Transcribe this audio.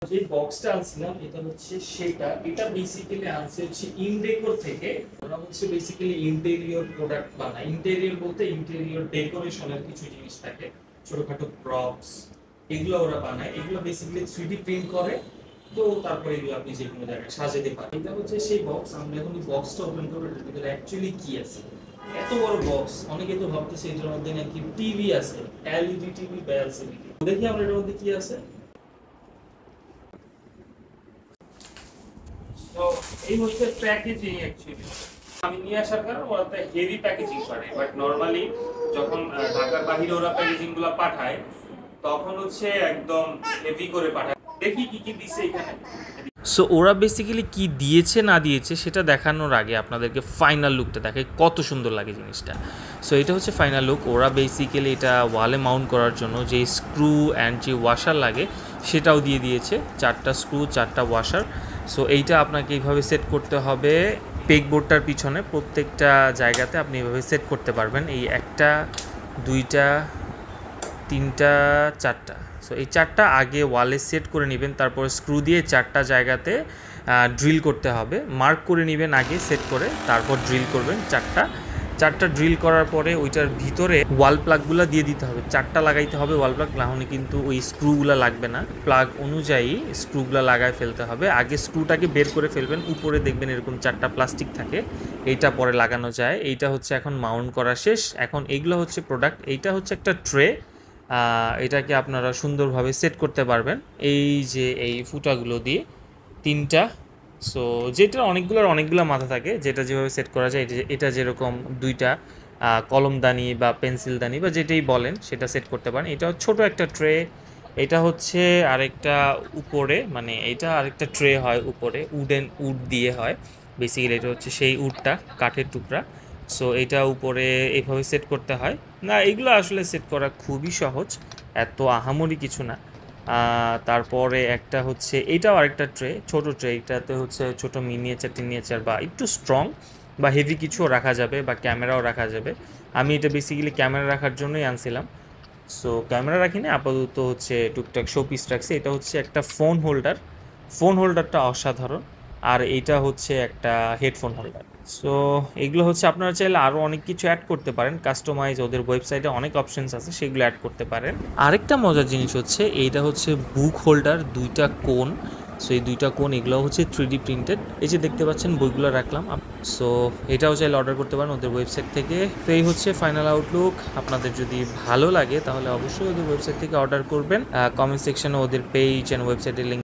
যে বক্সটা আনছিলাম এটা হচ্ছে সেটা, এটা বেসিক্যালি আনছে হচ্ছে ইনডেকোর থেকে। ওরা হচ্ছে বেসিক্যালি ইন্টেরিয়র প্রোডাক্ট বানায়। ইন্টেরিয়র বলতে ইন্টেরিয়র ডেকোরেশনের কিছু জিনিস থাকে, ছোটখাটো প্রপস, এগুলো ওরা বানায়। এগুলো বেসিক্যালি 3D প্রিন্ট করে, তো তারপরে এগুলো আপনি যে কোনো জায়গায় সাজাতে পারেন। এটা হচ্ছে সেই বক্স। আমরা এখন বক্সটা ওপেন করবো, এটার ভিতরে অ্যাকচুয়ালি কি আছে। এত বড় বক্স, অনেকে তো ভাবতেছে এটার মধ্যে নাকি টিভি আছে, এলইডি টিভি বা এলসিডি টিভি। দেখি আমরা এটার মধ্যে কি আছে। তো এই হচ্ছে প্যাকেজিং অ্যাকচুয়ালি। আমি নিয়ে আসার কারণ ওরা তো হেভি প্যাকেজিং করে, বাট নরমালি যখন ঢাকার বাইরে ওরা প্যাকেজিং গুলো পাঠায় তখন হচ্ছে একদম হেভি করে পাঠায়। দেখি কি কি দিছে এখানে। সো ওরা বেসিক্যালি কি দিয়েছে না দিয়েছে সেটা দেখানোর আগে আপনাদেরকে ফাইনাল লুকটা দেখে কত সুন্দর লাগে জিনিসটা। সো এটা হচ্ছে ফাইনাল লুক। ওরা বেসিক্যালি এটা ওয়ালে মাউন্ট করার জন্য যে স্ক্রু অ্যান্ড যে ওয়াশার লাগে সেটাও দিয়ে দিয়েছে, 4টা স্ক্রু 4টা ওয়াশার। সো এইটা আপনাকে এইভাবে সেট করতে হবে পেগবোর্ডটার পিছনে, প্রত্যেকটা জায়গাতে আপনি এইভাবে সেট করতে পারবেন। এই 1টা 2টা 3টা 4টা। সো এই 4টা আগে ওয়ালে সেট করে নেবেন, তারপর স্ক্রু দিয়ে 4টা জায়গাতে ড্রিল করতে হবে। মার্ক করে নেবেন আগে সেট করে, তারপর ড্রিল করবেন 4টা ড্রিল করার পরে ওইটার ভিতরে ওয়াল প্লাগগুলো দিয়ে দিতে হবে। 4টা লাগাইতে হবে ওয়াল প্লাগ, নাহলে কিন্তু ওই স্ক্রুগুলো লাগবে না। প্লাগ অনুযায়ী স্ক্রুগুলো লাগায় ফেলতে হবে। আগে স্ক্রুটাকে বের করে ফেলবেন, উপরে দেখবেন এরকম 4টা প্লাস্টিক থাকে, এইটা পরে লাগানো যায়। এইটা হচ্ছে এখন মাউন্ট করা শেষ। এখন এইগুলো হচ্ছে প্রোডাক্ট। এইটা হচ্ছে একটা ট্রে, এটাকে আপনারা সুন্দরভাবে সেট করতে পারবেন এই যে এই ফুটাগুলো দিয়ে 3টা। সো যেটা অনেকগুলো মাথা থাকে, যেটা যেভাবে সেট করা যায়, এটা যেরকম 2টা কলমদানি বা পেন্সিলদানি বা যেটাই বলেন সেটা সেট করতে পারেন। এটা ছোট একটা ট্রে। এটা হচ্ছে আরেকটা উপরে, মানে এটা আরেকটা ট্রে হয় উপরে, উড দিয়ে হয় বেসিক্যালি। এটা হচ্ছে সেই উডটা, কাঠের টুকরা। সো এটা উপরে এইভাবে সেট করতে হয়। না, এগুলো আসলে সেট করা খুবই সহজ, এত আহামরি কিছু না। তারপরে একটা হচ্ছে এটাও আরেকটা ট্রে, ছোট ট্রে। এটাতে হচ্ছে ছোট টিনিয়েচার বা একটু স্ট্রং বা হেভি কিছুও রাখা যাবে বা ক্যামেরাও রাখা যাবে। আমি এটা বেসিক্যালি ক্যামেরা রাখার জন্যই আনছিলাম। সো ক্যামেরা রাখিনি, আপাতত হচ্ছে টুকটাক শো পিস রাখছি। এটা হচ্ছে একটা ফোন হোল্ডারটা অসাধারণ। আর এইটা হচ্ছে একটা হেডফোন হোল্ডার। সো এগুলো হচ্ছে আপনারা চাইলে আরও অনেক কিছু অ্যাড করতে পারেন, কাস্টমাইজ। ওদের ওয়েবসাইটে অনেক অপশনস আছে, সেগুলো অ্যাড করতে পারেন। আরেকটা মজার জিনিস হচ্ছে এইটা হচ্ছে বুক হোল্ডার, 2টা কোণ। সো এই 2টা কোণ এগুলো হচ্ছে 3D প্রিন্টেড। এই যে দেখতে পাচ্ছেন বইগুলো রাখলাম। সো এটাও চাইলে অর্ডার করতে পারেন ওদের ওয়েবসাইট থেকে। তো এই হচ্ছে ফাইনাল আউটলুক। আপনাদের যদি ভালো লাগে তাহলে অবশ্যই ওদের ওয়েবসাইট থেকে অর্ডার করবেন। কমেন্ট সেকশনে ওদের পেজ অ্যান্ড ওয়েবসাইটের লিঙ্ক